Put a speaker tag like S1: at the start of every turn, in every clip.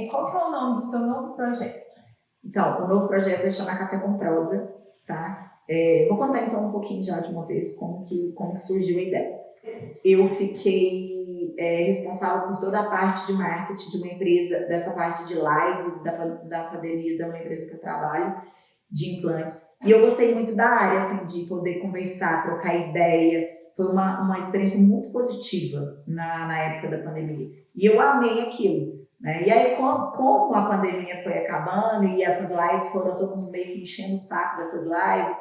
S1: Qual que é o nome do seu novo projeto?
S2: Então, o novo projeto vai chamar Café com Prosa, tá? Vou contar então um pouquinho já de uma vez como que surgiu a ideia. Eu fiquei responsável por toda a parte de marketing de uma empresa, dessa parte de lives da pandemia, da uma empresa que eu trabalho, de implantes. E eu gostei muito da área, assim, de poder conversar, trocar ideia. Foi uma experiência muito positiva na época da pandemia. E eu amei aquilo. Né? E aí, como a pandemia foi acabando e essas lives foram todo mundo meio que enchendo o saco dessas lives,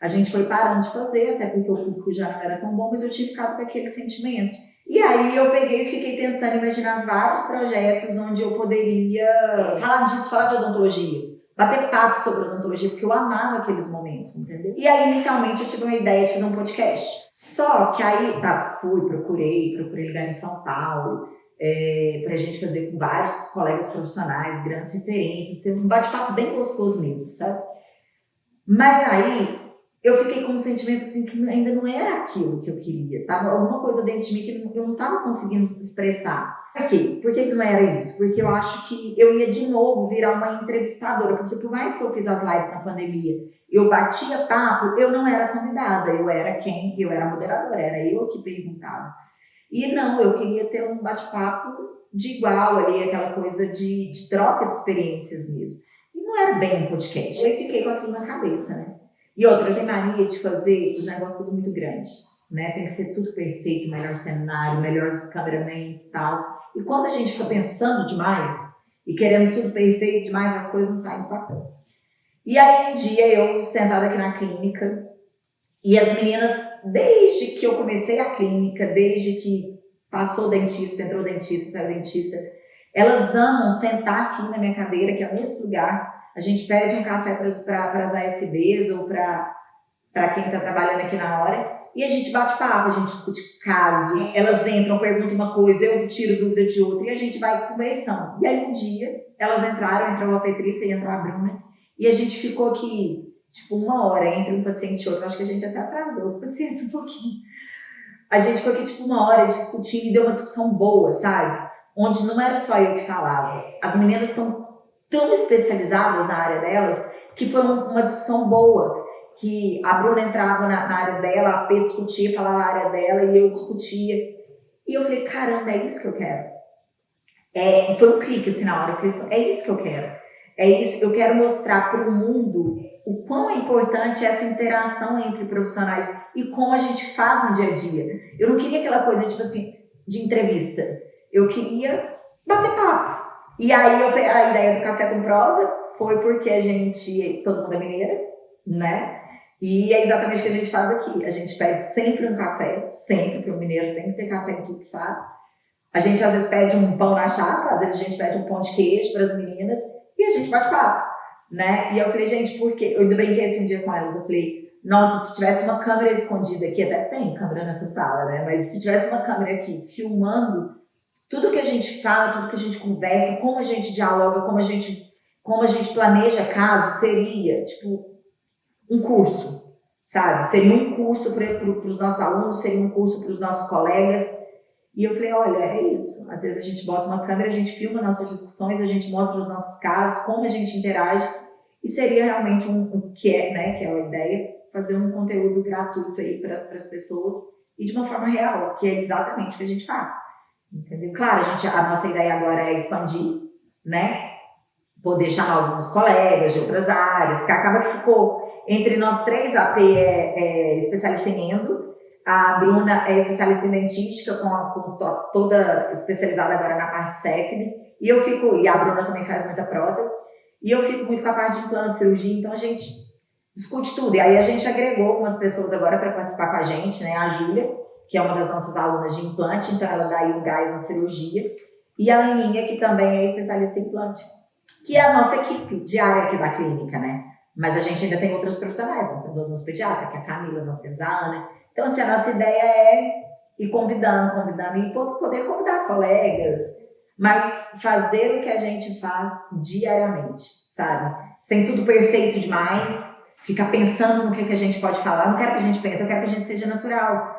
S2: a gente foi parando de fazer, até porque o público já não era tão bom, mas eu tinha ficado com aquele sentimento. E aí eu peguei e fiquei tentando imaginar vários projetos onde eu poderia falar disso, falar de odontologia, bater papo sobre odontologia, porque eu amava aqueles momentos, entendeu? E aí, inicialmente, eu tive uma ideia de fazer um podcast. Só que aí, procurei lugar em São Paulo, para a gente fazer com vários colegas profissionais, grandes referências, ser um bate-papo bem gostoso mesmo, sabe? Mas aí eu fiquei com um sentimento assim que ainda não era aquilo que eu queria, tava alguma coisa dentro de mim que eu não estava conseguindo expressar. Por quê? Por que não era isso? Porque eu acho que eu ia de novo virar uma entrevistadora, porque por mais que eu fiz as lives na pandemia, eu batia papo, eu não era convidada, eu era moderadora, era eu que perguntava. E não, eu queria ter um bate-papo de igual ali, aquela coisa de troca de experiências mesmo. E não era bem um podcast. Eu fiquei com aquilo na cabeça, né? E outra, eu tenho mania de fazer os negócios tudo muito grandes, né? Tem que ser tudo perfeito, melhor cenário, melhores cameraman e tal. E quando a gente fica pensando demais e querendo tudo perfeito demais, as coisas não saem do papel. E aí um dia eu sentada aqui na clínica, e as meninas, desde que eu comecei a clínica, desde que passou dentista, entrou dentista, saiu dentista, elas amam sentar aqui na minha cadeira, que é nesse lugar. A gente pede um café para as ASBs ou para quem está trabalhando aqui na hora. E a gente bate papo, a gente discute caso. Elas entram, perguntam uma coisa, eu tiro dúvida de outra e a gente vai conversando. E aí um dia, elas entrou a Patrícia e entrou a Bruna. E a gente ficou aqui tipo 1 hora entre um paciente e outro. Acho que a gente até atrasou os pacientes um pouquinho. A gente ficou aqui tipo 1 hora discutindo e deu uma discussão boa, sabe? Onde não era só eu que falava. As meninas estão tão especializadas na área delas que foi uma discussão boa. Que a Bruna entrava na área dela, a P discutia, falava a área dela e eu discutia. E eu falei, caramba, é isso que eu quero. Foi um clique assim na hora. Eu falei, é isso que eu quero. É isso, eu quero mostrar para o mundo o quão é importante essa interação entre profissionais e como a gente faz no dia a dia. Eu não queria aquela coisa, tipo assim, de entrevista. Eu queria bater papo. E aí a ideia do Café com Prosa foi porque todo mundo é mineira, né? E é exatamente o que a gente faz aqui. A gente pede sempre um café, sempre, porque o mineiro tem que ter café em tudo que faz. A gente às vezes pede um pão na chapa, às vezes a gente pede um pão de queijo para as meninas e a gente bate papo, né? E eu falei, gente, por quê? Eu ainda brinquei esse dia com elas, eu falei, nossa, se tivesse uma câmera escondida aqui, até tem câmera nessa sala, né? Mas se tivesse uma câmera aqui filmando tudo que a gente fala, tudo que a gente conversa, como a gente dialoga, como a gente planeja caso, seria, tipo, um curso, sabe? Seria um curso para os nossos alunos, seria um curso para os nossos colegas. E eu falei, olha, é isso. Às vezes a gente bota uma câmera, a gente filma nossas discussões, a gente mostra os nossos casos, como a gente interage. E seria realmente que é a ideia, fazer um conteúdo gratuito aí para as pessoas e de uma forma real, que é exatamente o que a gente faz. Entendeu? Claro, a nossa ideia agora é expandir, né? Poder chamar alguns colegas de outras áreas, porque acaba que ficou entre nós 3, a P é especialista em endo, a Bruna é especialista em dentística, toda especializada agora na parte SECM, e a Bruna também faz muita prótese, e eu fico muito com a parte de implante, cirurgia, então a gente discute tudo. E aí a gente agregou algumas pessoas agora para participar com a gente, né? A Júlia, que é uma das nossas alunas de implante, então ela dá aí um gás na cirurgia, e a Aninha, que também é especialista em implante, que é a nossa equipe diária aqui da clínica, né? Mas a gente ainda tem outros profissionais, nós temos o pediatra, que é a Camila, nós temos a Ana. Então, assim, a nossa ideia é ir convidando e poder convidar colegas, mas fazer o que a gente faz diariamente, sabe? Sem tudo perfeito demais, ficar pensando no que a gente pode falar. Eu não quero que a gente pense, eu quero que a gente seja natural.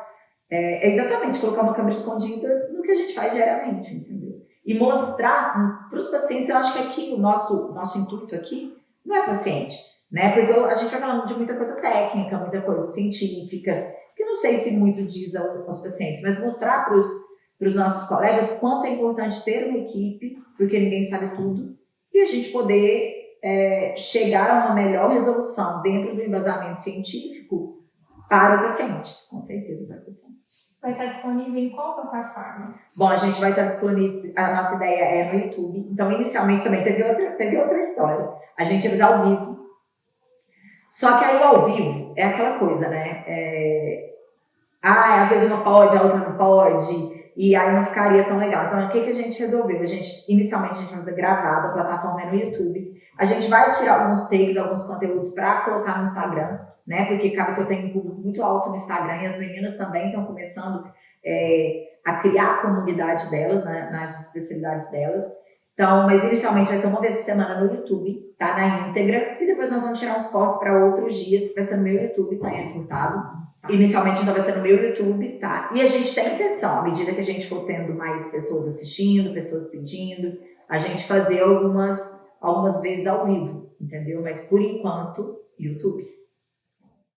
S2: É exatamente colocar uma câmera escondida no que a gente faz diariamente, entendeu? E mostrar para os pacientes, eu acho que aqui o nosso intuito aqui não é paciente, né? Porque a gente vai falando de muita coisa técnica, muita coisa científica, que eu não sei se muito diz aos pacientes, mas mostrar para os nossos colegas quanto é importante ter uma equipe, porque ninguém sabe tudo, e a gente poder chegar a uma melhor resolução dentro do embasamento científico para o paciente, com certeza para o paciente.
S1: Vai estar disponível em qual plataforma?
S2: Bom, a gente vai estar disponível, a nossa ideia é no YouTube, então inicialmente também teve outra história, a gente ia fazer ao vivo, só que aí o ao vivo é aquela coisa, né, às vezes uma pode, a outra não pode, e aí não ficaria tão legal. Então, o que a gente resolveu? Inicialmente, a gente vai fazer gravado, a plataforma é no YouTube. A gente vai tirar alguns takes, alguns conteúdos para colocar no Instagram, né? Porque acaba que eu tenho um público muito alto no Instagram e as meninas também estão começando a criar a comunidade delas, né? Nas especialidades delas. Então, mas inicialmente vai ser uma vez por semana no YouTube, tá? Na íntegra. E depois nós vamos tirar uns cortes para outros dias. Vai ser no meu YouTube, Taiane Furtado. Inicialmente, então, vai ser no meu YouTube, tá? E a gente tem intenção, à medida que a gente for tendo mais pessoas assistindo, pessoas pedindo, a gente fazer algumas vezes ao vivo, entendeu? Mas, por enquanto, YouTube.